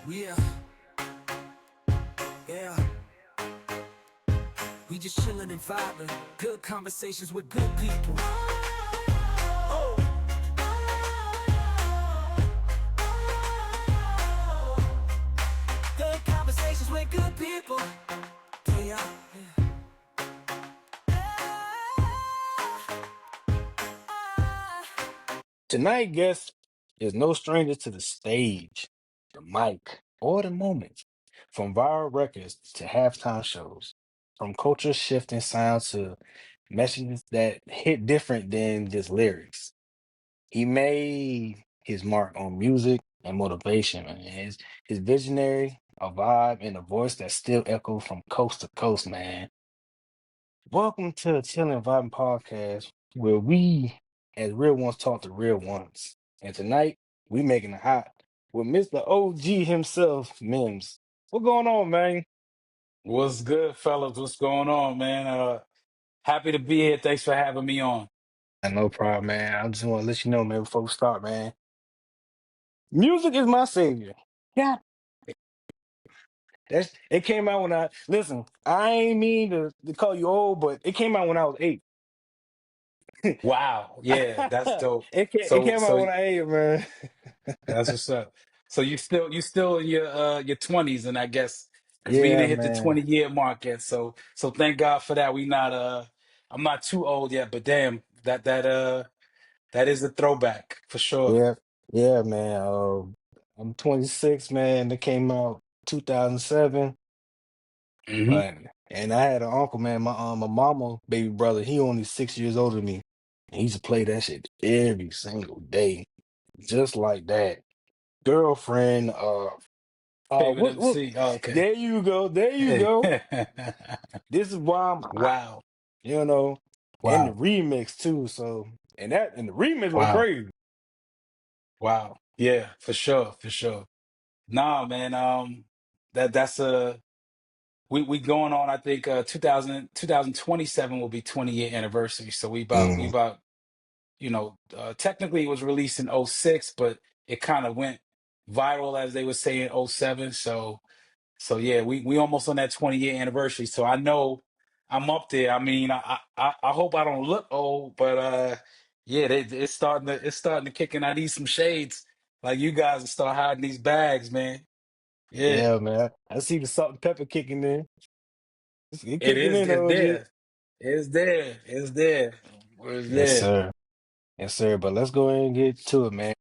Yeah, yeah. We just chillin' and vibing. Good conversations with good people. Oh, good conversations with good people. Yeah, Tonight, guest is no stranger to the stage, the mic, or the moment. From viral records to halftime shows, from culture shifting sounds to messages that hit different than just lyrics. He made his mark on music and motivation, man. His visionary, a vibe, and a voice that still echoes from coast to coast, man. Welcome to the Chillin' Vibing Podcast, where we, as real ones, talk to real ones. And tonight, we making it hot with Mr. OG himself, Mims. What going on, man? What's good, fellas? What's going on, man? Happy to be here. Thanks for having me on. No problem, man. I just want to let you know, man, before we start, man. Music is my savior. Yeah, that's it. Came out when I listen. I ain't mean to call you old, but it came out when I was 8. Wow, yeah, that's dope. It So, came out so when I 8, man. that's what's up. So you still in your 20s, and I guess because we Yeah, didn't hit the man. 20-year mark yet. So thank God for that. We not I'm not too old yet, but damn, that is a throwback for sure. Yeah, yeah, man. I'm 26, man. It came out 2007. Hmm. But and I had an uncle, man. My mama baby brother. He only 6 years older than me. And he used to play that shit every single day, just like that. Girlfriend. Favorite What? MC. Oh, okay. There you go. There you Hey. go. This is why I'm hot. Wow. You know, and the Wow. remix too. So and the remix went Wow. crazy. Wow. Yeah, for sure, for sure. Nah, man. That's a we going on. I think 2027 will be 20-year anniversary. So we Mm, about technically it was released in '06, but it kind of went viral as they would say in '07. So yeah, we almost on that 20-year anniversary. So I know I'm up there. I mean, I hope I don't look old, but yeah, it's starting to kick in. I need some shades like you guys to start hiding these bags, man. Yeah, yeah, man. I see the salt and pepper kicking in. It's it kicking is. in, It's OG. there. It's there. It's there. It's Yes, there. sir. Yes, sir. But let's go ahead and get to it, man.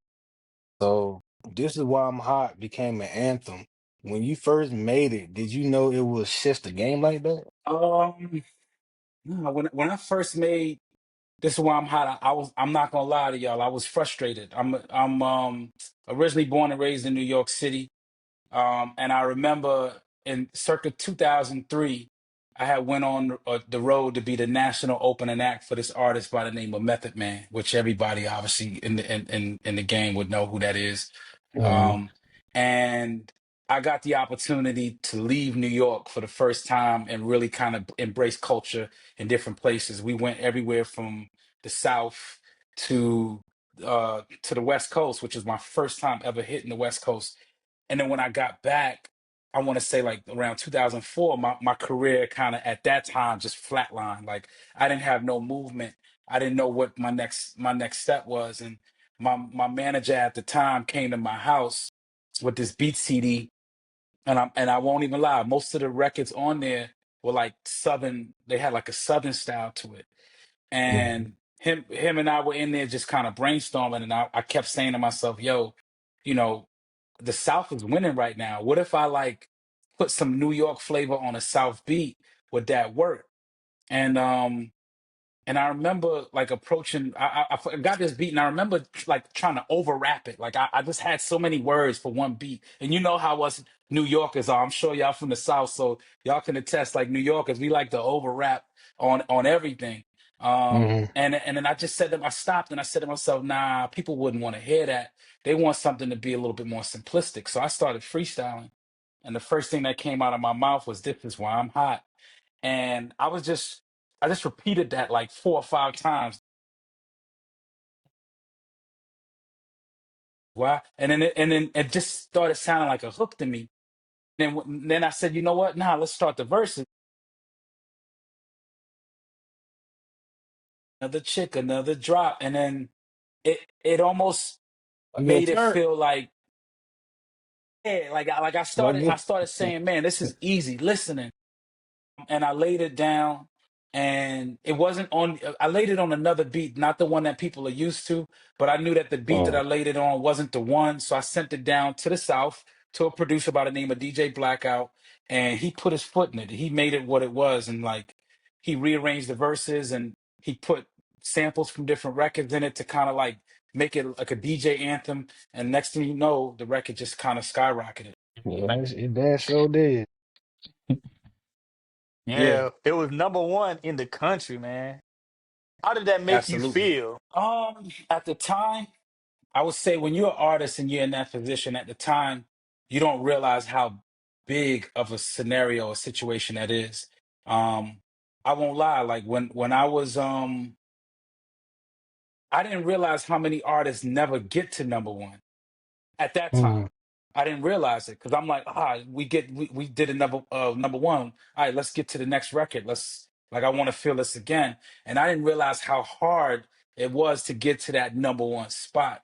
So, This Is Why I'm Hot became an anthem. When you first made it, did you know it would shift the game like that? Um, no, when I first made this is why I'm hot. I'm not gonna lie to y'all. I was frustrated. I'm originally born and raised in New York City. And I remember in circa 2003, I had went on the road to be the national opening act for this artist by the name of Method Man, which everybody obviously in the game would know who that is. Mm, Um, and I got the opportunity to leave New York for the first time and really kind of embrace culture in different places. We went everywhere from the South to to the West Coast, which is my first time ever hitting the West Coast. And then when I got back, I want to say like around 2004, my career kind of at that time just flatlined. Like I didn't have no movement. I didn't know what my next step was. And my manager at the time came to my house with this beat CD, and I won't even lie, most of the records on there were like southern. They had like a southern style to it, mm, and him and I were in there just kind of brainstorming, and I kept saying to myself, yo, you know, the South is winning right now. What if I like put some New York flavor on a South beat? Would that work? And I remember like approaching, I got this beat, and I remember like trying to over rap it. Like I just had so many words for one beat, and you know how us New Yorkers are. I'm sure y'all from the South, so y'all can attest. Like New Yorkers, we like to over rap on everything. mm. And then I just said I stopped and I said to myself, nah, people wouldn't want to hear that. They want something to be a little bit more simplistic. So I started freestyling, and the first thing that came out of my mouth was, "This is why I'm hot." And I just repeated that like 4 or 5 times. Why? And then it just started sounding like a hook to me. Then I said, you know what? Nah, let's start the verses. Another chick, another drop, and then it almost A little made it turn. feel like, yeah, like Wasn't I it? started saying, man, this is easy listening. And I laid it down, and it wasn't on I laid it on another beat, not the one that people are used to, but I knew that the beat that I Oh, laid it on wasn't the one, so I sent it down to the south to a producer by the name of DJ Blackout, and he put his foot in it. He made it what it was, and like he rearranged the verses, and he put samples from different records in it to kind of like make it like a DJ anthem, and next thing you know, the record just kind of skyrocketed. yeah, it damn sure did. Yeah, Yeah, it was number one in the country, man. How did that make you absolutely. feel? At the time, I would say when you're an artist and you're in that position at the time, you don't realize how big of a scenario or situation that is. Um, I won't lie, like when I was I didn't realize how many artists never get to number one at that Mm, time. I didn't realize it because I'm like, we did a number one. All right, let's get to the next record. Let's like I want to feel this again. And I didn't realize how hard it was to get to that number one spot.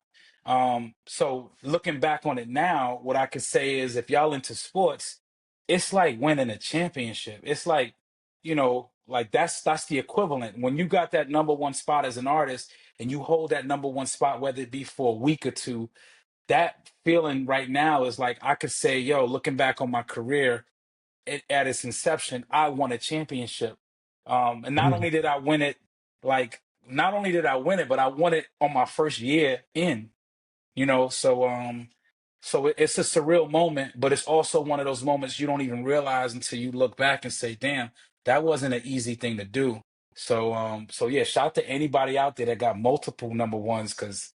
So looking back on it now, what I could say is if y'all into sports, it's like winning a championship. It's like, like that's the equivalent. When you got that number one spot as an artist and you hold that number one spot, whether it be for a week or two, that feeling right now is like I could say, yo, looking back on my career at its inception, I won a championship. And not mm, only did I win it, like not only did I win it, but I won it on my first year in, so it's a surreal moment, but it's also one of those moments you don't even realize until you look back and say, damn, that wasn't an easy thing to do. So yeah, shout out to anybody out there that got multiple number ones because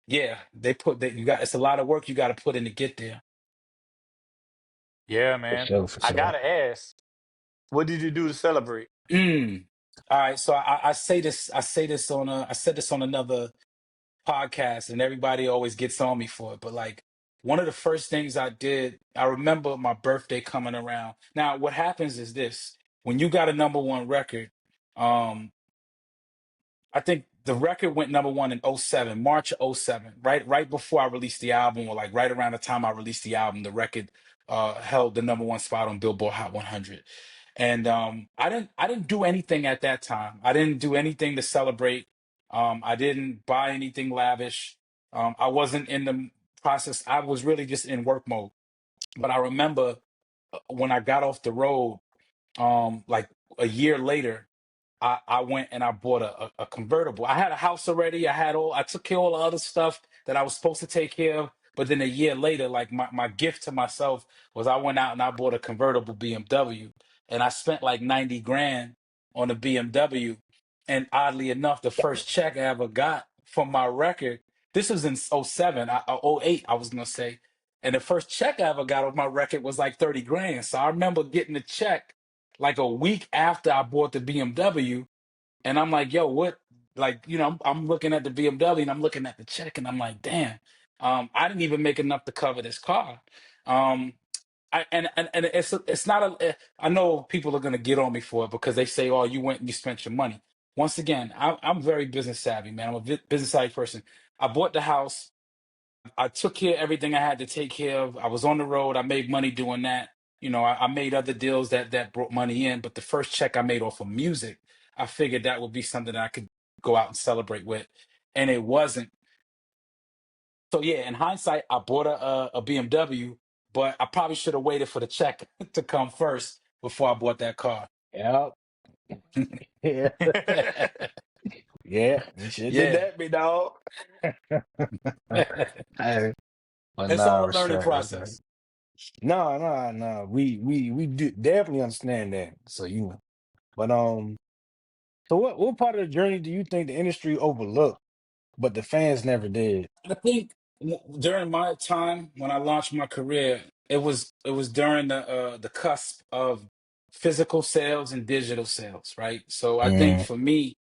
yeah, they put that you got it's a lot of work you got to put in to get there. Yeah, for man. sure, for I sure. gotta ask, what did you do to celebrate? Mm. All right, so I said this on another podcast, and everybody always gets on me for it. But like one of the first things I did, I remember my birthday coming around. Now, what happens is this: when you got a number one record, um, I think the record went number one in '07, March of '07, right before I released the album, or like right around the time I released the album, the record held the number one spot on Billboard Hot 100. And I didn't do anything at that time. I didn't do anything to celebrate. I didn't buy anything lavish. I wasn't in the process. I was really just in work mode. But I remember when I got off the road, like a year later, I went and I bought a convertible. I had a house already. I took care of all the other stuff that I was supposed to take care of. But then a year later, like my gift to myself was I went out and I bought a convertible BMW, and I spent like 90 grand on a BMW. And oddly enough, the first check I ever got from my record, this was in '07, '08, I was gonna say. And the first check I ever got on my record was like 30 grand. So I remember getting the check like a week after I bought the BMW, and I'm like, yo, what? Like, I'm looking at the BMW and I'm looking at the check, and I'm like, damn, I didn't even make enough to cover this car. Um, and it's not I know people are gonna get on me for it because they say, oh, you went and you spent your money. Once again, I'm very business savvy, man. I'm a business savvy person. I bought the house. I took care of everything I had to take care of. I was on the road. I made money doing that. I made other deals that brought money in. But the first check I made off of music, I figured that would be something that I could go out and celebrate with, and it wasn't. So yeah, in hindsight, I bought a BMW, but I probably should have waited for the check to come first before I bought that car. Yeah, yeah, yeah. You should did Yeah, that, me dog. Hey, but it's nah, all a learning respect, respect. process. No, no, no. We do definitely understand that. So but so what part of the journey do you think the industry overlooked, but the fans never did? I think during my time when I launched my career, it was during the cusp of physical sales and digital sales, right? So I think Mm, for me,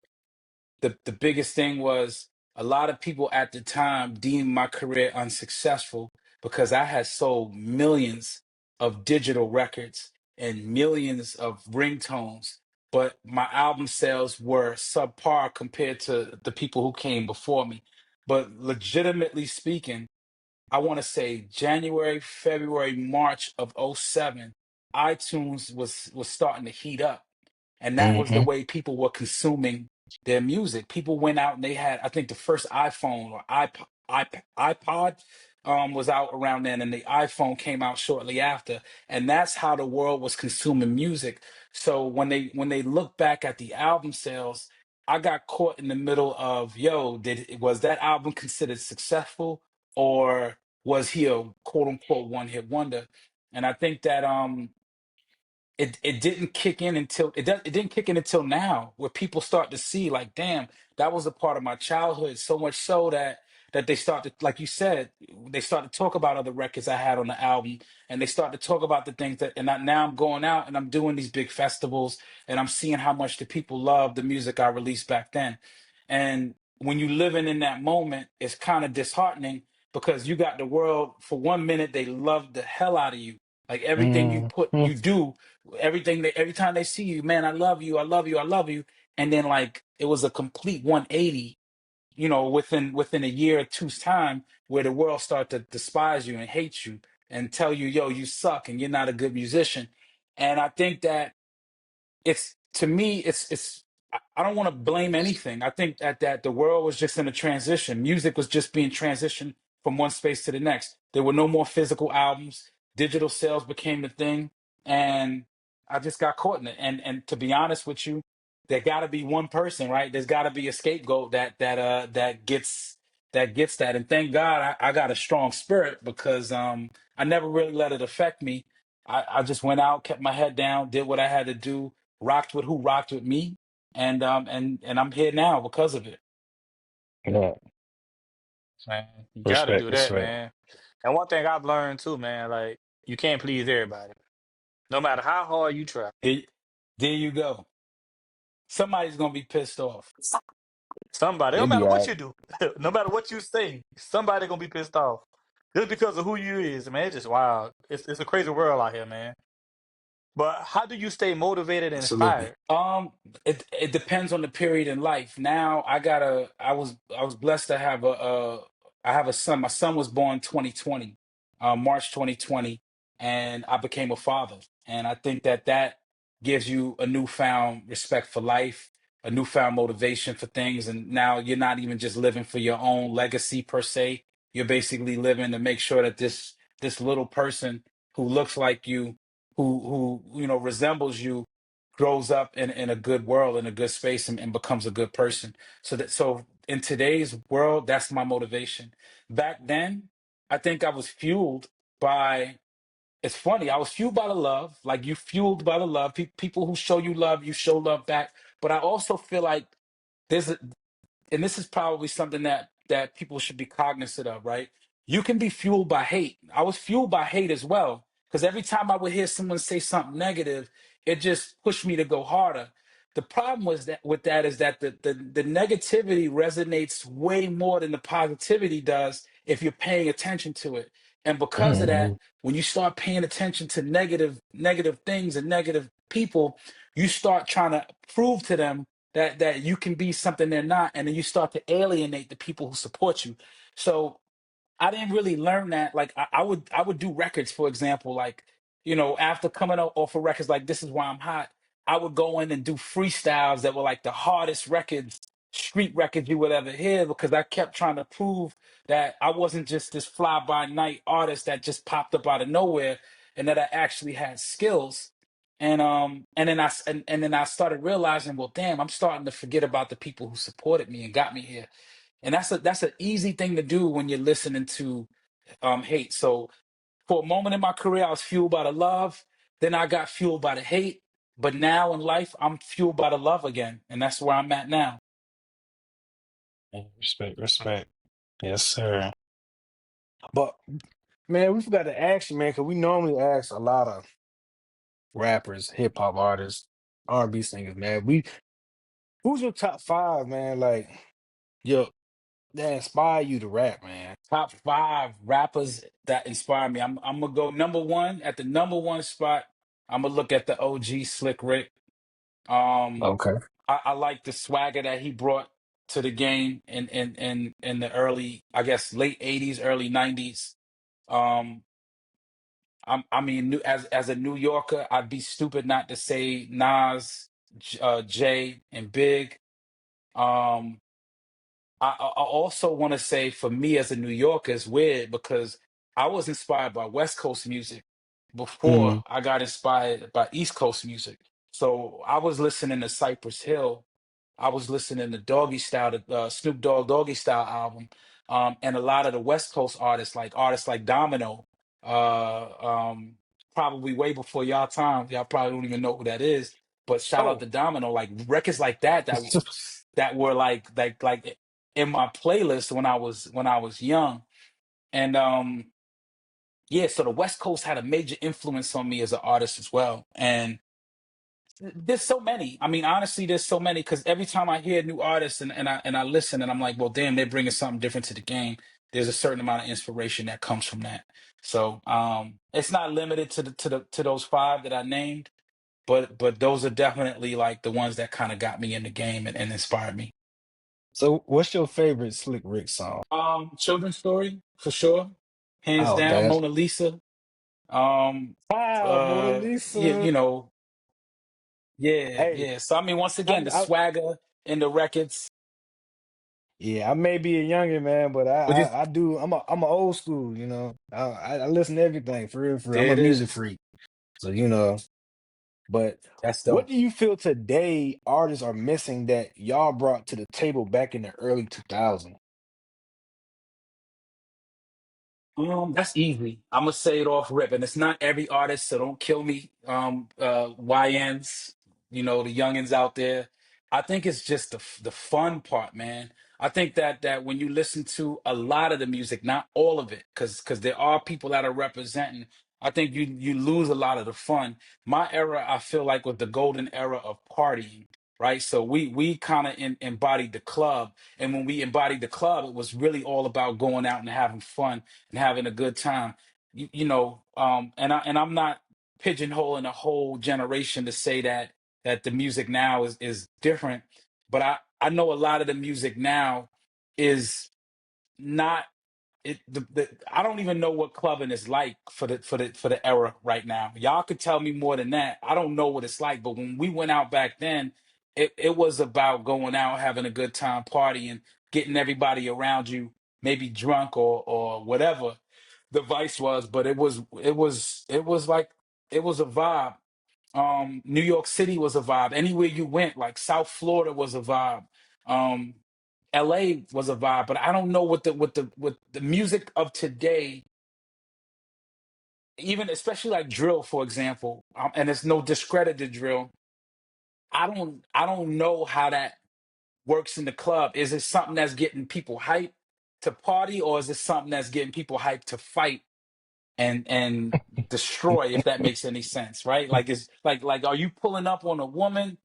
the biggest thing was A lot of people at the time deemed my career unsuccessful because I had sold millions of digital records and millions of ringtones, but my album sales were subpar compared to the people who came before me. But legitimately speaking, I want to say January, February, March of '07, iTunes was starting to heat up, and that was the Mm-hmm. way people were consuming their music. People went out and they had, I think, the first iPhone or iPod was out around then, and the iPhone came out shortly after, and that's how the world was consuming music. So when they look back at the album sales, I got caught in the middle of, yo, did was that album considered successful, or was he a quote unquote one hit wonder? And I think that it didn't kick in until it didn't kick in until now, where people start to see like, damn, that was a part of my childhood, so much so that they start to, like you said, they start to talk about other records I had on the album, and they start to talk about the things that, and now I'm going out and I'm doing these big festivals, and I'm seeing how much the people love the music I released back then. And when you living in that moment, it's kind of disheartening, because you got the world, for 1 minute they love the hell out of you, like everything Mm-hmm. you do, everything they, every time they see you, man, I love you, I love you, I love you. And then like it was a complete 180, within a year or two's time, where the world start to despise you and hate you and tell you, yo, you suck and you're not a good musician. And I think that it's, to me, it's I don't want to blame anything. I think that the world was just in a transition. Music was just being transitioned from one space to the next. There were no more physical albums. Digital sales became the thing, and I just got caught in it. And to be honest with you, there got to be one person, right? There's got to be a scapegoat that gets that. And thank God I got a strong spirit, because I never really let it affect me. I just went out, kept my head down, did what I had to do, rocked with who rocked with me, and I'm here now because of it. Yeah. Man, you gotta Respect, do that, respect. man. And one thing I've learned too, man, like you can't please everybody, no matter how hard you try. There, there you go. Somebody's gonna be pissed off. Somebody, no It'd be matter all what right. you do, no matter what you say, somebody gonna be pissed off just because of who you is, man. It's just wild. It's a crazy world out here, man. But how do you stay motivated and Absolutely. inspired? It depends on the period in life. Now I was blessed to have I have a son. My son was born 2020, March 2020, and I became a father. And I think that gives you a newfound respect for life, a newfound motivation for things. And now you're not even just living for your own legacy per se. You're basically living to make sure that this little person who looks like you, who resembles you, grows up in a good world, in a good space, and becomes a good person. So in today's world, that's my motivation. Back then, I think I was fueled by, it's funny, I was fueled by the love, like you fueled by the love. People who show you love, you show love back. But I also feel like there's a, and this is probably something that people should be cognizant of, right? You can be fueled by hate. I was fueled by hate as well, because every time I would hear someone say something negative, it just pushed me to go harder. The problem was that with that is that the negativity resonates way more than the positivity does if you're paying attention to it. And because of that, Mm-hmm. when you start paying attention to negative things and negative people, you start trying to prove to them that you can be something they're not, and then you start to alienate the people who support you. So I didn't really learn that. Like I would do records, for example, like, after coming off of records like This Is Why I'm Hot, I would go in and do freestyles that were like the hardest records, street records you would ever hear, because I kept trying to prove that I wasn't just this fly by night artist that just popped up out of nowhere, and that I actually had skills. And then I started realizing, well, damn, I'm starting to forget about the people who supported me and got me here. And that's an easy thing to do when you're listening to hate. So for a moment in my career, I was fueled by the love. Then I got fueled by the hate. But now in life, I'm fueled by the love again, and that's where I'm at now. Respect, respect. Yes, sir. But man, we forgot to ask you, man, because we normally ask a lot of rappers, hip hop artists, R&B singers, man. Who's your top five, man? Like your that inspire you to rap, man? Top five rappers that inspire me. I'm gonna go number one at the number one spot. I'm gonna look at the OG Slick Rick. Um, Okay. I like the swagger that he brought to the game in the early, I guess, late '80s, early '90s. Um, I mean, as a New Yorker, I'd be stupid not to say Nas, Jay, and Big. Um, I also want to say for me as a New Yorker, it's weird because I was inspired by West Coast music before Mm. I got inspired by East Coast music. So I was listening to Cypress Hill. I was listening to Doggy Style, the Snoop Dogg Doggy Style album, and a lot of the West Coast artists like Domino, uh, um, probably way before y'all time. Y'all probably don't even know who that is. But shout out Oh. to Domino, like records like that were like in my playlist when I was young. And yeah, so the West Coast had a major influence on me as an artist as well. And there's so many. I mean, honestly, there's so many because every time I hear new artists and I listen and I'm like, well, damn, they're bringing something different to the game. There's a certain amount of inspiration that comes from that. So it's not limited to those five that I named, but those are definitely like the ones that kind of got me in the game and inspired me. So, what's your favorite Slick Rick song? Children's Story for sure, hands Oh, down. that's Mona Lisa. Um, Mona you Lisa. know, yeah, Hey, yeah. So I mean, once again, the I swagger in the records. yeah, I may be a youngin, man, but But you, I do. I'm a old school, you know. I listen to everything for real, for real. I'm there a it music is. freak, so you know. But That's what dope. do you feel today artists are missing that y'all brought to the table back in the early 2000s? That's easy. I'm gonna say it off rip, and it's not every artist, so don't kill me. YNs, the youngins out there. I think it's just the fun part, man. I think that when you listen to a lot of the music, not all of it, because there are people that are representing. I think you lose a lot of the fun. My era, I feel like, was the golden era of partying, right? So we kind of embodied the club, and when we embodied the club, it was really all about going out and having fun and having a good time. And I'm not pigeonholing a whole generation to say that the music now is different, but I know a lot of the music now is not I don't even know what clubbing is like for the era right now. Y'all could tell me more than that. I don't know what it's like, but when we went out back then, it was about going out, having a good time, partying, getting everybody around you, maybe drunk or whatever the vice was, but it was like it was a vibe. New York City was a vibe. Anywhere you went, like South Florida was a vibe. Um, LA was a vibe, but I don't know what the music of today, even especially like drill, for example, and it's no discredit to drill. I don't know how that works in the club. Is it something that's getting people hyped to party, or is it something that's getting people hyped to fight and destroy? If that makes any sense, right? Like is like are you pulling up on a woman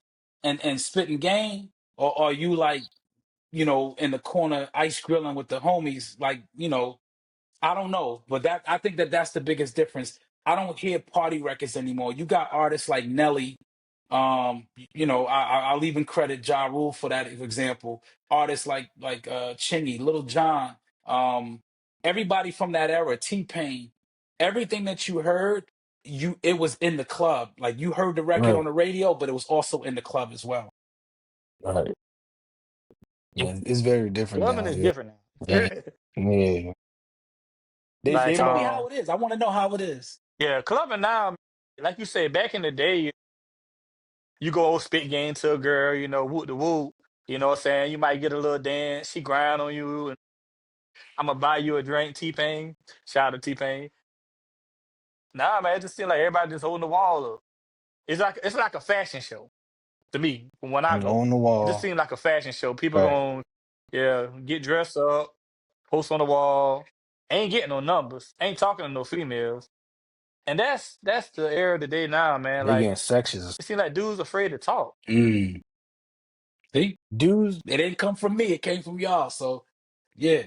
and spitting game, or are you like in the corner ice grilling with the homies, like, I don't know, but I think that's the biggest difference. I don't hear party records anymore. You got artists like Nelly. I'll even credit Ja Rule for that example. Artists like Chingy, Little John, um, everybody from that era, T Pain. Everything that you heard, it was in the club. Like you heard the record Right, on the radio, but it was also in the club as well. right. Yeah, it's very different Clubbing now. is Yeah, different now. yeah, yeah. They Like Tell me don't. how it is. I want to know how it is. yeah, clubbing now, like you said, back in the day, you go spit game to a girl, whoop the whoop. You know what I'm saying? You might get a little dance. She grind on you, and I'm gonna buy you a drink. T Pain, shout out to T Pain. Nah, man, it just seems like everybody just holding the wall up. It's like a fashion show to me. When I go, On the it just wall. seems like a fashion show. People Right. going, yeah, get dressed up, post on the wall. Ain't getting no numbers. Ain't talking to no females. And that's the era of the day now, man. They Like getting sections. it seems like dudes afraid to talk. Mm. See, Dudes, it didn't come from me. It came from y'all. So Yeah.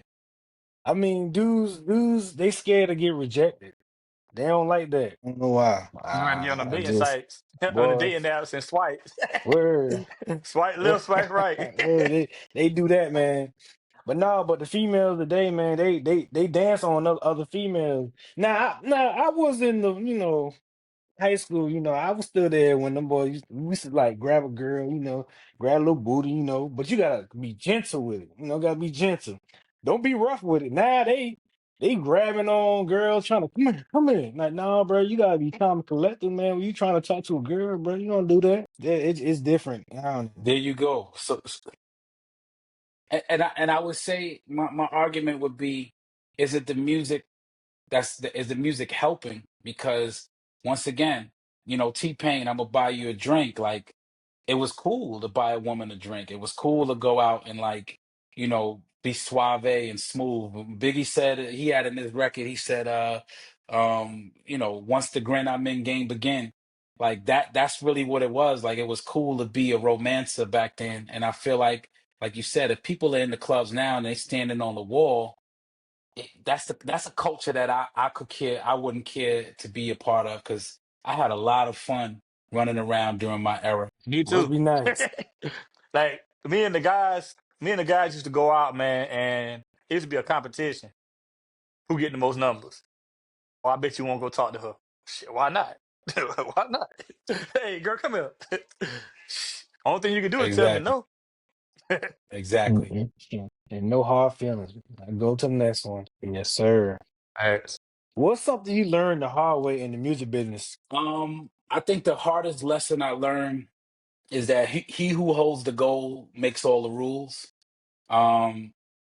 I mean, dudes, they scared to get rejected. They don't like that. I don't know why. You might be on the I dating just, sites, on the boy, dating apps and swipe. word, Swipe left, swipe right. word, they do that, man. But no, but the females today, man, they dance on other females. Now, I was in the, high school, I was still there when them boys we used to like grab a girl, grab a little booty, but you gotta be gentle with it, gotta be gentle. Don't be rough with it. Now they grabbing on girls, trying to come here. Like, nah, bro, you gotta be calm and collected, man. When you trying to talk to a girl, bro, you don't do that. It's different. I don't know. There you go. And I would say my argument would be, is it the music is the music helping? Because once again, T-Pain, I'm gonna buy you a drink. Like, it was cool to buy a woman a drink. It was cool to go out and, like, be suave and smooth. Biggie said, he had in his record, he said, once the grin I'm in game begin. Like, that's really what it was. Like, it was cool to be a romancer back then. And I feel like you said, if people are in the clubs now and they standing on the wall, that's a culture that I wouldn't care to be a part of, because I had a lot of fun running around during my era. Me Must too. be nice. Like me and the guys used to go out, man, and it used to be a competition. Who getting the most numbers? Oh, I bet you won't go talk to her. Shit, why not? Why not? Hey, girl, come here. Only thing you can do is tell me Exactly. no. Exactly. And no hard feelings. I go to the next one. Yes, sir. Alright. What's something you learned the hard way in the music business? I think the hardest lesson I learned is that he who holds the goal makes all the rules. Um,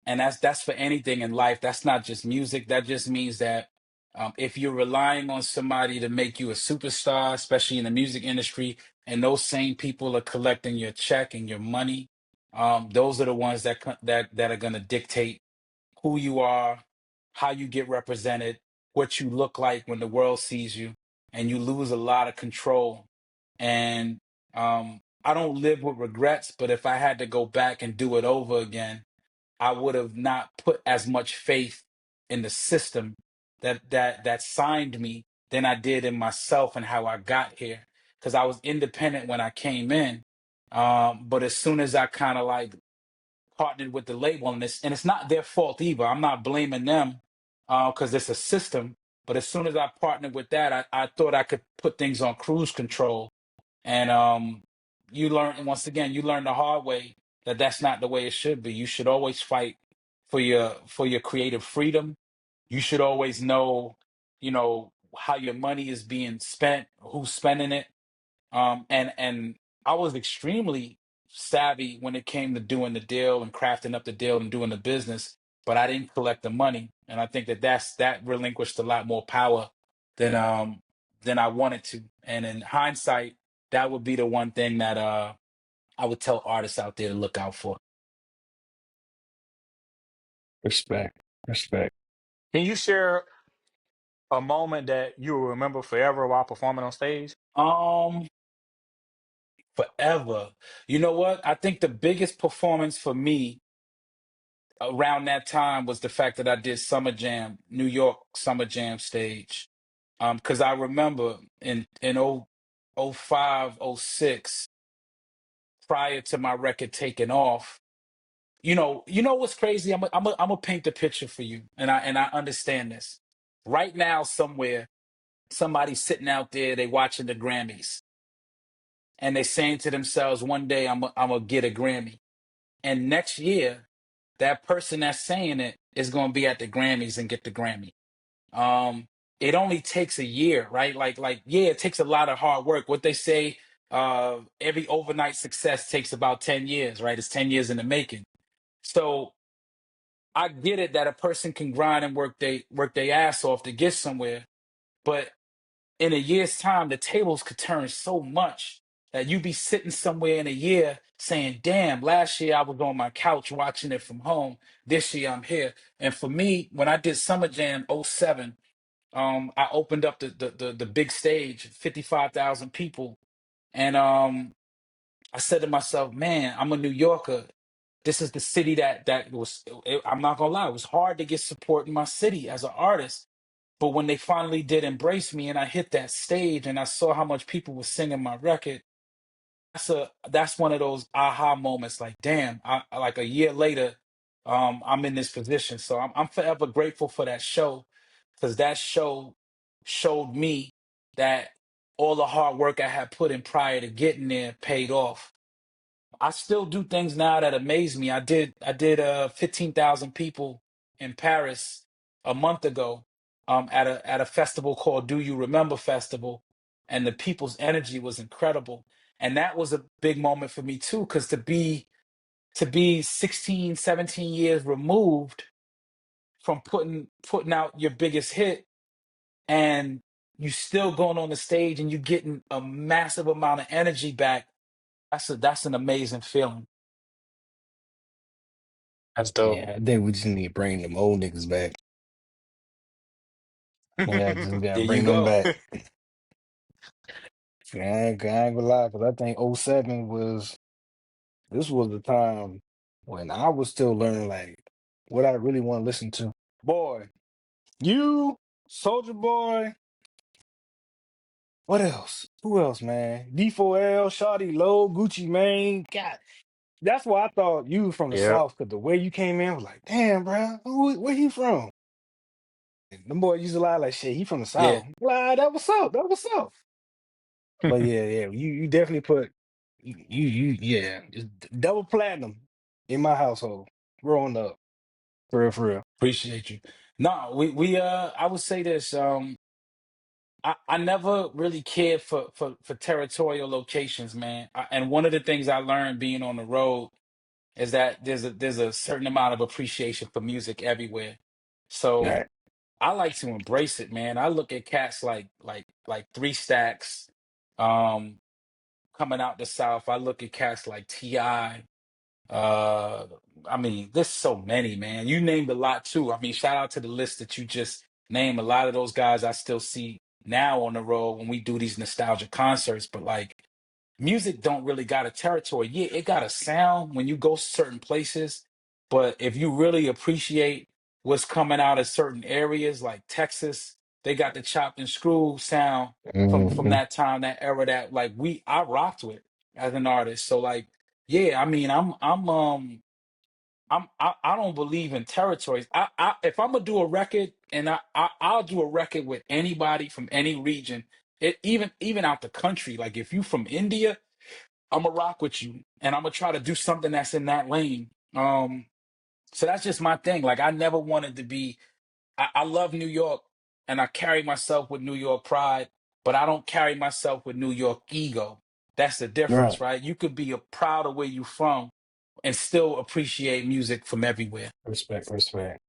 and that's for anything in life. That's not just music. That just means that, if you're relying on somebody to make you a superstar, especially in the music industry, and those same people are collecting your check and your money, those are the ones that are going to dictate who you are, how you get represented, what you look like when the world sees you, and you lose a lot of control. And I don't live with regrets, but if I had to go back and do it over again, I would have not put as much faith in the system that signed me than I did in myself and how I got here. Because I was independent when I came in, but as soon as I kind of like partnered with the label, and it's not their fault either. I'm not blaming them, because it's a system. But as soon as I partnered with that, I thought I could put things on cruise control. And you learn the hard way that that's not the way it should be. You should always fight for your creative freedom. You should always know, how your money is being spent, who's spending it. And I was extremely savvy when it came to doing the deal and crafting up the deal and doing the business, but I didn't collect the money. And I think that relinquished a lot more power than than I wanted to. And in hindsight, that would be the one thing that I would tell artists out there to look out for. Respect. Respect. Can you share a moment that you will remember forever while performing on stage? Um, Forever. You know what? I think the biggest performance for me around that time was the fact that I did Summer Jam, New York Summer Jam stage. Because I remember in 05, '06, prior to my record taking off, you know what's crazy? I'm gonna paint the picture for you, and I understand this. Right now, somewhere, somebody's sitting out there, they watching the Grammys, and they saying to themselves, one day I'm gonna get a Grammy. And next year, that person that's saying it is gonna be at the Grammys and get the Grammy. um it only takes a year, right? Like yeah, it takes a lot of hard work. What they say, every overnight success takes about 10 years, right? It's 10 years in the making. So I get it that a person can grind and work their ass off to get somewhere, but in a year's time the tables could turn so much that you be sitting somewhere in a year saying, damn, last year I was on my couch watching it from home, this year I'm here. And for me, when I did Summer Jam '07, I opened up the big stage, 55,000 people. And I said to myself, man, I'm a New Yorker. this is the city that was. I'm not gonna lie, it was hard to get support in my city as an artist. But when they finally did embrace me, and I hit that stage, and I saw how much people were singing my record, that's one of those aha moments. Like, damn, like a year later, I'm in this position. So I'm forever grateful for that show, because that show showed me that all the hard work I had put in prior to getting there paid off. I still do things now that amaze me. I did 15,000 people in Paris a month ago, at a festival called Do You Remember Festival, and the people's energy was incredible. And that was a big moment for me too, because to be 16, 17 years removed from putting out your biggest hit, and you still going on the stage and you getting a massive amount of energy back. That's an amazing feeling. That's dope. Yeah, I think we just need to bring them old niggas back. Yeah, just gotta There you bring them go. back. I ain't gonna lie, because I think '07 was this was the time when I was still learning like what I really want to listen to. Boy, you, Soldier Boy, what else? Who else, man? D4L, Shawty Low, Gucci Mane. God, that's why I thought you was from the Yep. South, because the way you came in was like, damn, bro, where he from? And them boys used to lie like, shit, he from the Yeah, South. Lie, that was up, that was up. But yeah, yeah, you definitely put yeah, just double platinum in my household growing up. For real, for real. appreciate you. No, I would say this. I never really cared for territorial locations, man. And one of the things I learned being on the road is that there's a certain amount of appreciation for music everywhere. So Right. I like to embrace it, man. I look at cats like Three Stacks, um, coming out the South. I look at cats like Ti. Uh, I mean, there's so many, man. You named a lot too. I mean, shout out to the list that you just named. A lot of those guys I still see now on the road when we do these nostalgia concerts. But like, music don't really got a territory. Yeah, it got a sound when you go certain places, but if you really appreciate what's coming out of certain areas like Texas, they got the chopped and screw sound from Hmm. that time, that era, that like I rocked with as an artist. So like, yeah, I mean, I don't believe in territories. If I'm gonna do a record, and I'll do a record with anybody from any region, even out the country. Like if you from India, I'm gonna rock with you, and I'm gonna try to do something that's in that lane. So that's just my thing. Like I never wanted to be. I love New York, and I carry myself with New York pride, but I don't carry myself with New York ego. That's the difference, Right. right? You could be a proud of where you from and still appreciate music from everywhere. Respect, respect.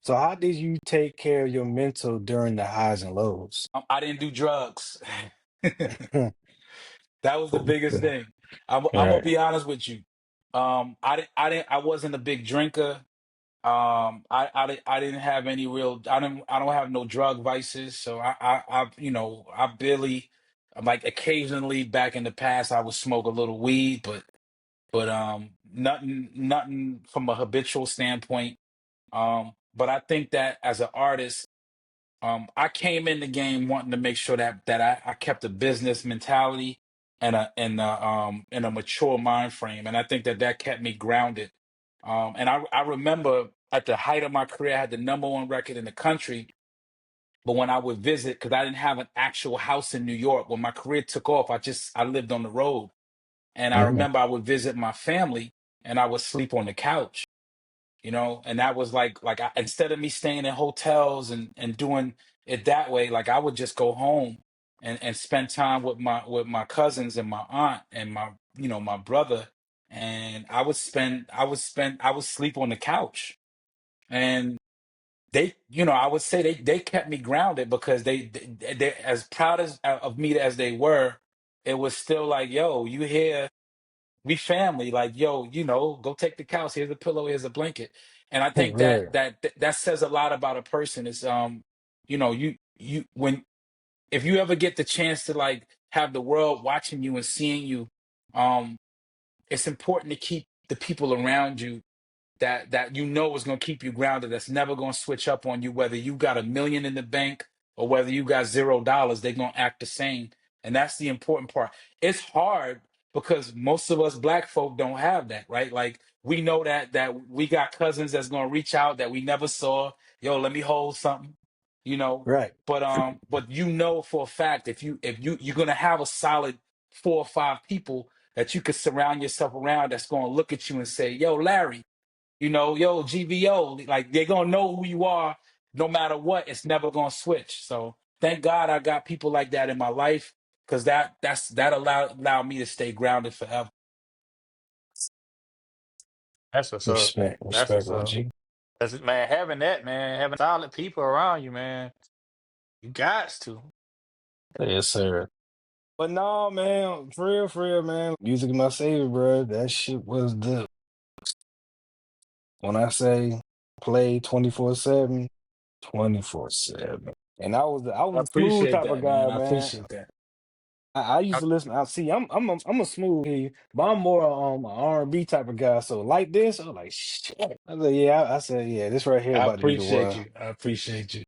So how did you take care of your mental during the highs and lows? I didn't do drugs. That was the biggest thing. I'm gonna Right. be honest with you. I wasn't a big drinker. I didn't have any real. I don't have no drug vices. So I barely. Like occasionally back in the past, I would smoke a little weed, but nothing from a habitual standpoint. But I think that as an artist, I came in the game wanting to make sure that I kept a business mentality and a mature mind frame, and I think that kept me grounded. And I remember at the height of my career, I had the number one record in the country. But when I would visit, because I didn't have an actual house in New York, when my career took off, I lived on the road, and I Mhm. remember I would visit my family, and I would sleep on the couch, and that was like instead of me staying in hotels and doing it that way, like I would just go home and spend time with my cousins and my aunt and my brother, and I would sleep on the couch, and I would say they kept me grounded, because they as proud of me as they were, it was still like, yo, you here, we family, like, yo, go take the couch, here's a pillow, here's a blanket. And I think that Right. that says a lot about a person. Is you when if you ever get the chance to like have the world watching you and seeing you, um it's important to keep the people around you that you know is going to keep you grounded, that's never going to switch up on you, whether you got 1 million in the bank or whether you got $0, they're going to act the same. And that's the important part. It's hard because most of us black folk don't have that, right? Like we know that we got cousins that's going to reach out that we never saw. Yo, let me hold something, you know. Right. But you know for a fact, if you're going to have a solid 4 or 5 people that you could surround yourself around, that's going to look at you and say, yo, Larry, yo, GVO, like they're gonna know who you are no matter what. It's never gonna switch. So thank God I got people like that in my life, because that allowed me to stay grounded forever. That's what's up. Respect, That's respect, what's up. OG. That's it, man. Having that, man, having solid people around you, man. You got to. Yes, sir. But no, man, for real, man. Music is my savior, bro. That shit was the when I say play 24/7, 24/7. And I I was a smooth appreciate type of that, man. guy, I man. appreciate that. I used I, to listen. I see. I'm a smooth here, but I'm more a R&B type of guy. So like this, I was like shit. I said yeah. I said yeah. This right here I about to be the appreciate one. you. I appreciate you,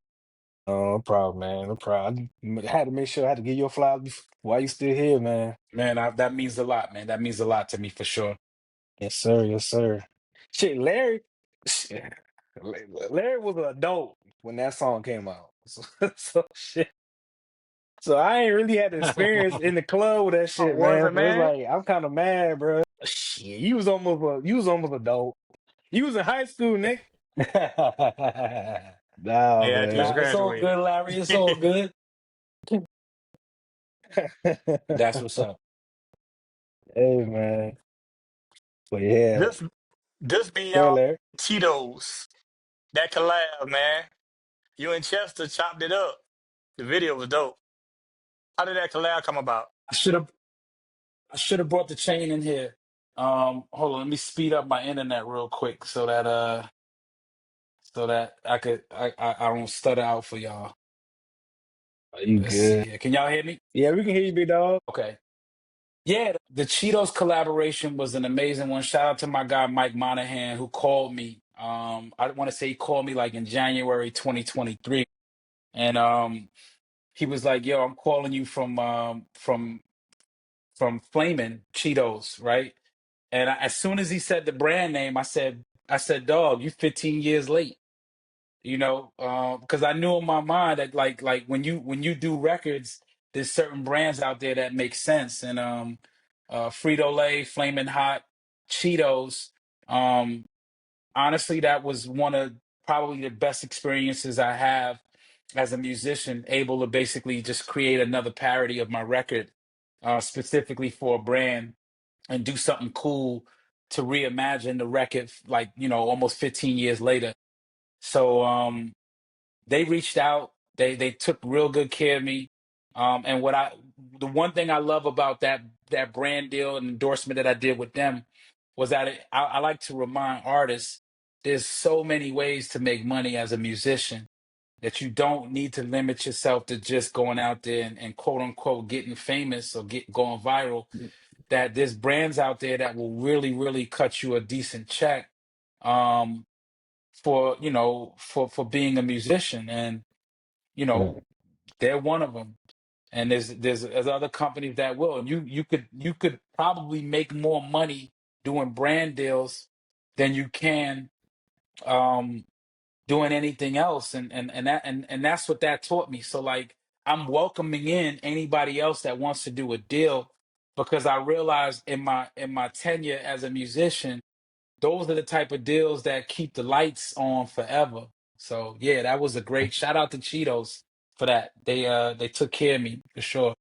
No problem, man. No problem. I had to make sure I had to get your flowers while you still here, man. man. That means a lot, man. That means a lot to me for sure. Yes, sir. Yes, sir. Shit, Larry. Shit, Larry was an adult when that song came out. So shit. So I ain't really had the experience in the club with that oh, shit, was man. it, So it's man? like I'm kind of mad, bro. Shit, you was almost adult. You was in high school, Nick. Nah, Yeah, I just Nah, man. it's all graduated. good, Larry. It's all good. That's what's up. Hey, man. But yeah, This this be go ahead, y'all Larry. Cheetos. That collab, man. You and Chester chopped it up. The video was dope. How did that collab come about? I should have I should have brought the chain in here. Hold on, let me speed up my internet real quick so that I don't stutter out for y'all. Are you Let's see good? here. Can y'all hear me? Yeah, we can hear you, big dog. Okay. Yeah, the Cheetos collaboration was an amazing one. Shout out to my guy Mike Monahan who called me. I want to say he called me like in January 2023, and he was like, "Yo, I'm calling you from Flamin' Cheetos, right?" And as soon as he said the brand name, I said, dog, you 15 years late. Because I knew in my mind that like when you do records, there's certain brands out there that make sense. And Frito Lay, Flamin' Hot, Cheetos. Um, Honestly, that was one of probably the best experiences I have as a musician, able to basically just create another parody of my record, specifically for a brand, and do something cool to reimagine the record, like, almost 15 years later. So they reached out, they took real good care of me. And the one thing I love about that brand deal and endorsement that I did with them was that I like to remind artists there's so many ways to make money as a musician, that you don't need to limit yourself to just going out there and quote unquote getting famous or going viral. That there's brands out there that will really, really cut you a decent check, um, for being a musician. And you know Right. they're one of them. And there's other companies that will. And you could probably make more money doing brand deals than you can, um doing anything else. And that's what that taught me. So like, I'm welcoming in anybody else that wants to do a deal, because I realized in my tenure as a musician, those are the type of deals that keep the lights on forever. So yeah, that was a great shout out to Cheetos for that. They took care of me for sure.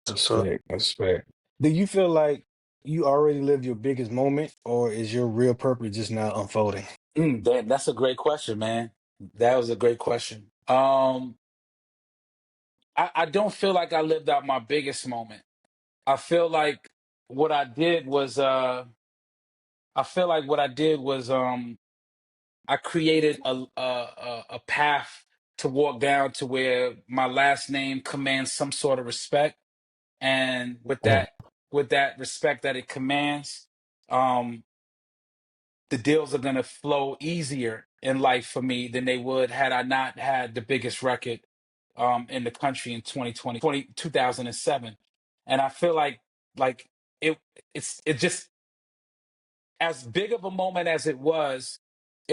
So Respect, respect. Do you feel like you already lived your biggest moment, or is your real purpose just now unfolding? That's a great question, man. That was a great question. I don't feel like I lived out my biggest moment. I feel like what I did was I feel like what I did was I created a path to walk down to where my last name commands some sort of respect. And with Mm, that respect that it commands, um the deals are going to flow easier in life for me than they would had I not had the biggest record in the country in 2007. And I feel like it it just, as big of a moment as it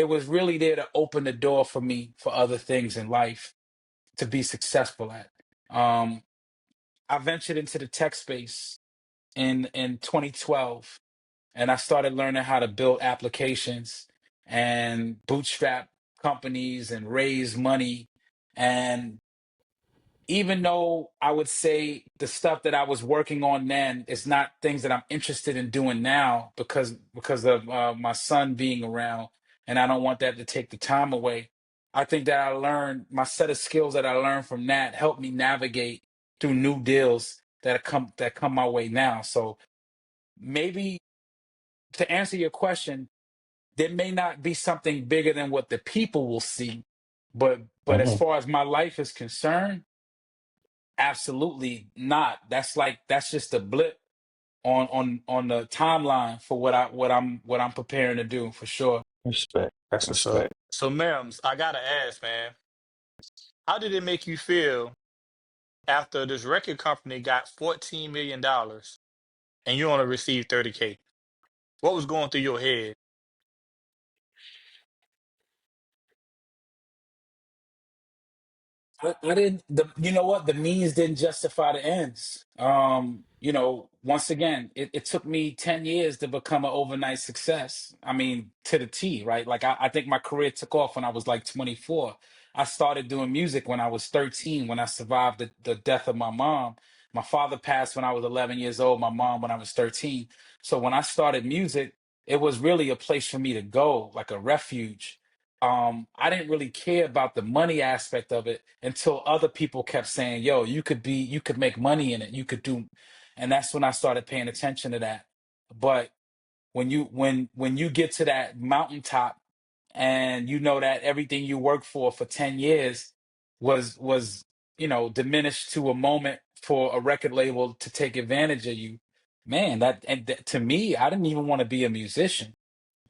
was really there to open the door for me for other things in life to be successful at. Um, I ventured into the tech space in 2012, and I started learning how to build applications and bootstrap companies and raise money. And even though I would say the stuff that I was working on then is not things that I'm interested in doing now because of my son being around, and I don't want that to take the time away. I think that I learned my set of skills that I learned from that helped me navigate through new deals that come my way now. So maybe to answer your question, there may not be something bigger than what the people will see, but as Hmm. far as my life is concerned, absolutely not. That's just a blip on the timeline for what I'm preparing to do for sure. Respect. That's So, respect. so Mims, I gotta ask, man, how did it make you feel after this record company got $14 million and you only received 30K? What was going through your head? I didn't. You know what? The means didn't justify the ends. Once again, it took me 10 years to become an overnight success. I mean, to the T, right? Like I think my career took off when I was like 24. I started doing music when I was 13. When I survived the death of my mom, my father passed when I was 11 years old. My mom when I was 13. So when I started music, it was really a place for me to go, like a refuge. I didn't really care about the money aspect of it until other people kept saying, "Yo, you could make money in it. You could do," and that's when I started paying attention to that. But when you get to that mountaintop and you know that everything you worked for 10 years was diminished to a moment for a record label to take advantage of you, man, to me, I didn't even want to be a musician.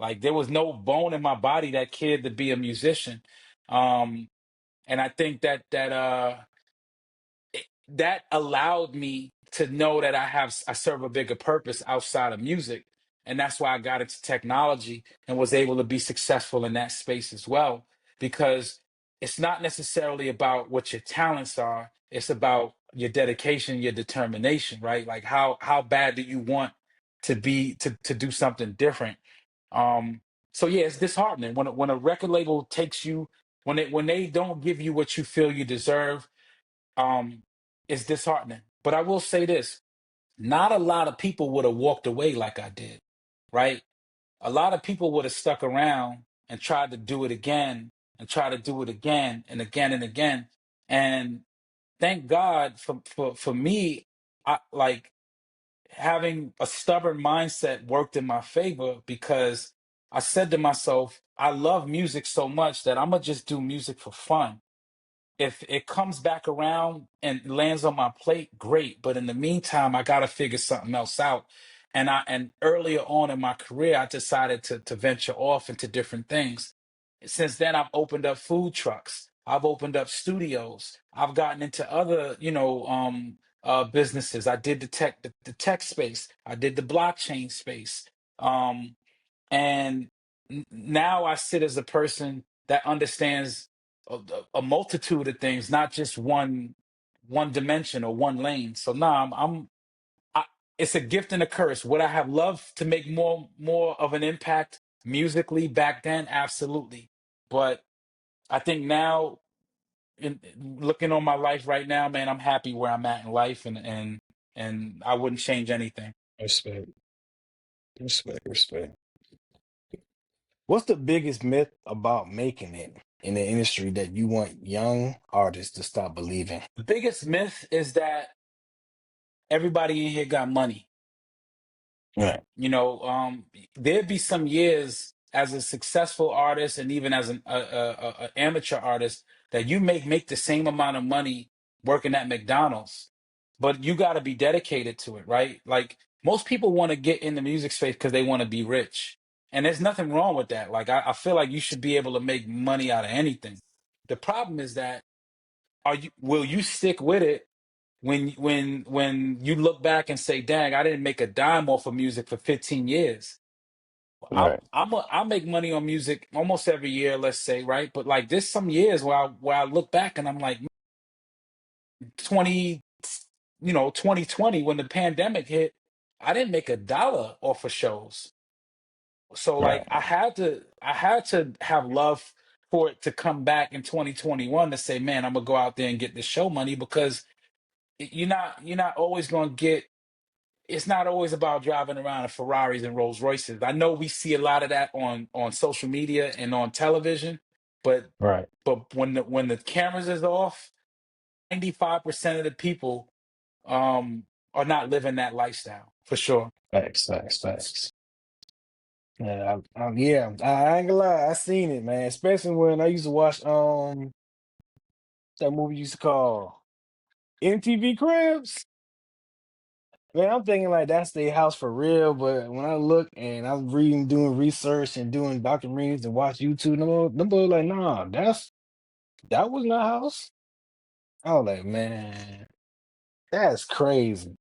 Like there was no bone in my body that cared to be a musician. And I think that allowed me to know that I serve a bigger purpose outside of music. And that's why I got into technology and was able to be successful in that space as well. Because it's not necessarily about what your talents are, it's about your dedication, your determination, right? Like how bad do you want to do something different? So yeah, it's disheartening when a record label takes you, when they don't give you what you feel you deserve. Um, it's disheartening. But I will say this: not a lot of people would have walked away like I did, right? A lot of people would have stuck around and tried to do it again and try to do it again and again and again. And thank God for me, I like having a stubborn mindset worked in my favor because I said to myself, I love music so much that I'm gonna just do music for fun. If it comes back around and lands on my plate, great. But in the meantime, I gotta figure something else out. And earlier on in my career, I decided to venture off into different things. Since then, I've opened up food trucks. I've opened up studios. I've gotten into other, businesses. I did the tech space. I did the blockchain space. Um, and now I sit as a person that understands a multitude of things, not just one dimension or one lane. So now I, it's a gift and a curse. Would I have loved to make more of an impact musically back then? Absolutely. But I think now, in looking on my life right now, man, I'm happy where I'm at in life, and I wouldn't change anything. Respect. Respect. Respect. What's the biggest myth about making it in the industry that you want young artists to stop believing? The biggest myth is that everybody in here got money. Right. You know, there'd be some years as a successful artist and even as a amateur artist that you make the same amount of money working at McDonald's, but you got to be dedicated to it, right? Like most people want to get in the music space because they want to be rich. And there's nothing wrong with that. Like I feel like you should be able to make money out of anything. The problem is that will you stick with it when you look back and say, dang, I didn't make a dime off of music for 15 years. Right. I make money on music almost every year, let's say, right? But like there's some years where I look back and I'm like 20, 2020 when the pandemic hit, I didn't make a dollar off of shows. So like Right. I had to have love for it to come back in 2021 to say, man, I'm gonna go out there and get the show money because you're not always gonna get. It's not always about driving around in Ferraris and Rolls Royces. I know we see a lot of that on social media and on television, but Right. when the cameras is off, 95% of the people are not living that lifestyle for sure. Facts. Facts. Facts. Yeah. Yeah. I ain't gonna lie. I seen it, man. Especially when I used to watch that movie used to call MTV Cribs. Man, I'm thinking like that's their house for real, but when I look and I'm reading, doing research and doing documentaries and watch YouTube, them boys like, nah, that was my house. I was like, man, that's crazy.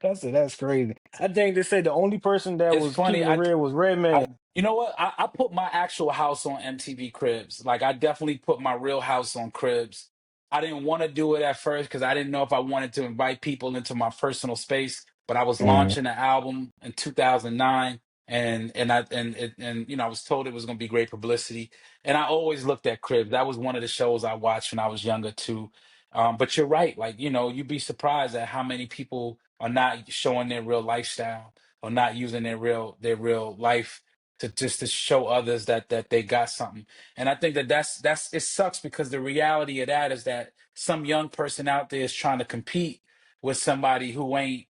I said that's crazy. I think they said the only person that It's was funny. keeping it real was Redman. You know what? I put my actual house on MTV Cribs. Like I definitely put my real house on Cribs. I didn't want to do it at first because I didn't know if I wanted to invite people into my personal space. But I was Mhm. launching an album in 2009, and I was told it was going to be great publicity. And I always looked at Cribs. That was one of the shows I watched when I was younger too. But you're right. Like you'd be surprised at how many people are not showing their real lifestyle or not using their real life to just to show others that they got something. And I think that's it sucks because the reality of that is that some young person out there is trying to compete with somebody who ain't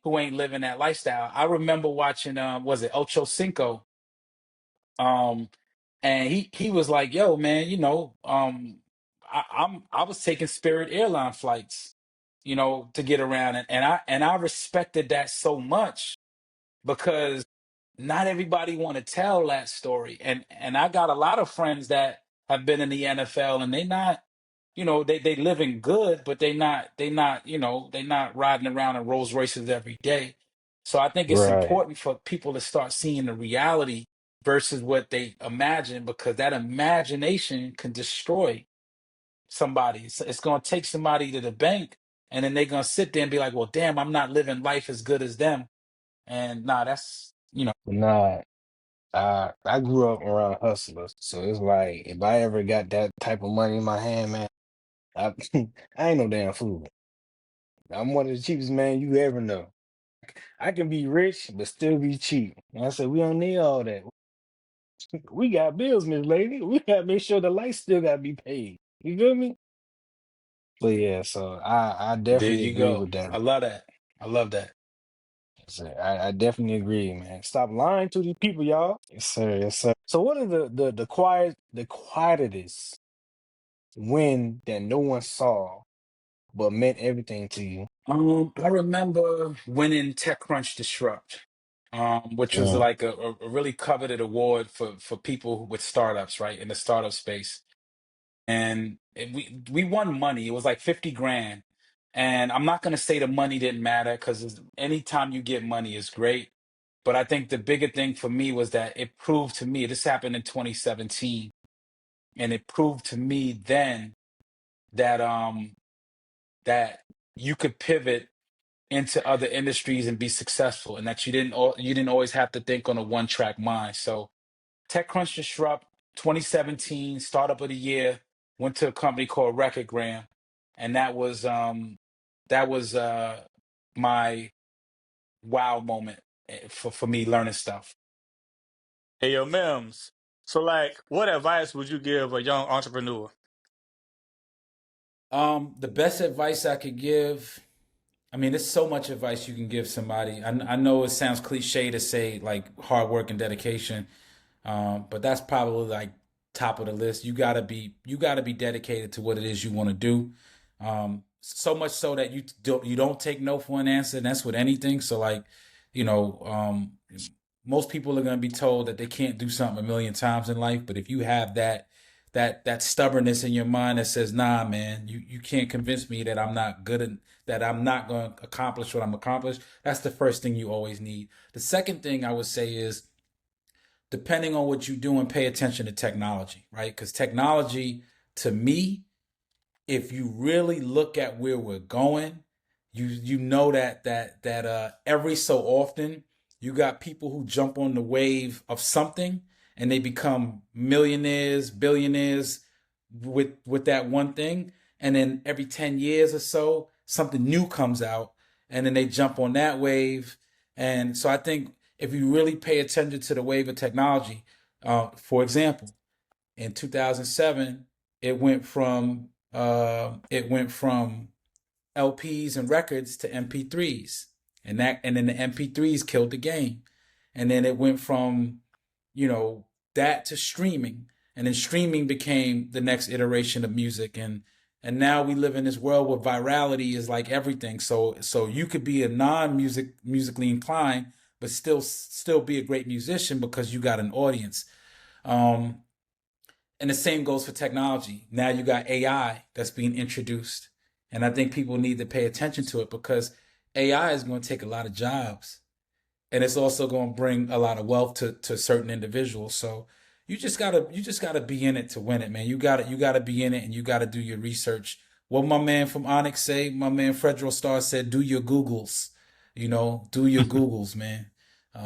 living that lifestyle. I remember watching was it Ocho Cinco, um and he was like, yo man, I was taking Spirit airline flights, to get around, and I respected that so much because not everybody want to tell that story. And I got a lot of friends that have been in the NFL and they not, they living good, but they not riding around in Rolls Royces every day. So I think it's Right. important for people to start seeing the reality versus what they imagine, because that imagination can destroy somebody. It's going to take somebody to the bank, and then they're going to sit there and be like, well, damn, I'm not living life as good as them. And nah, that's. Nah, I grew up around hustlers, so it's like if I ever got that type of money in my hand, man, I, I ain't no damn fool. I'm one of the cheapest man you ever know. I can be rich but still be cheap. And I said we don't need all that. We got bills, Miss Lady. We gotta make sure the lights still gotta be paid. You feel me? But yeah, so I There definitely you agree go. with that. I love that. I love that. Yes, sir. I definitely agree, man. Stop lying to these people, y'all. Yes, sir. Yes, sir. So what are the quietest win that no one saw but meant everything to you? I remember winning TechCrunch Disrupt, which was Mm, like a really coveted award for people with startups, right, in the startup space. And we won money. It was like 50 grand. And I'm not going to say the money didn't matter because anytime you get money is great. But I think the bigger thing for me was that it proved to me, this happened in 2017, and it proved to me then that that you could pivot into other industries and be successful, and that you didn't always have to think on a one track mind. So TechCrunch Disrupt 2017 startup of the year, went to a company called Recordgram, and that was my wow moment, for me learning stuff. Hey, yo, Mims. So, like, what advice would you give a young entrepreneur? The best advice I could give. I mean, there's so much advice you can give somebody. I know it sounds cliche to say like hard work and dedication, but that's probably like top of the list. You gotta be dedicated to what it is you want to do. So much so that you don't take no for an answer. And that's with anything. So like, you know, um, most people are going to be told that they can't do something a million times in life, but if you have that stubbornness in your mind that says, "Nah, man, you can't convince me that I'm not good and that I'm not going to accomplish what I'm accomplished." That's the first thing you always need. The second thing I would say is, depending on what you do, and pay attention to technology, right? Because technology, to me, if you really look at where we're going, you know that every so often you got people who jump on the wave of something and they become millionaires, billionaires with that one thing, and then every 10 years or so something new comes out and then they jump on that wave. And so I think if you really pay attention to the wave of technology, for example, in 2007 it went from LPs and records to MP3s, and then the MP3s killed the game, and then it went from you know that to streaming, and then streaming became the next iteration of music, and now we live in this world where virality is like everything. So you could be a musically inclined, but still be a great musician because you got an audience. Um, and the same goes for technology. Now you got AI that's being introduced. And I think people need to pay attention to it because AI is going to take a lot of jobs. And it's also going to bring a lot of wealth to certain individuals. So you just gotta be in it to win it, man. You gotta be in it, and you gotta do your research. What my man from Onyx say, my man Fredro Starr said, do your Googles. Do your Googles, man.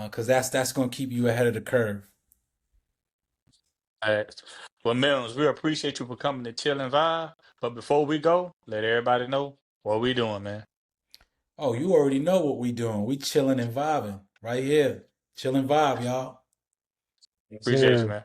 Cause that's gonna keep you ahead of the curve. All right. Well, Mims, we appreciate you for coming to Chill and Vibe. But before we go, let everybody know what we doing, man. Oh, you already know what we doing. We chilling and vibing right here. Chill and vibe, y'all. Yes, Appreciate you, sir. man.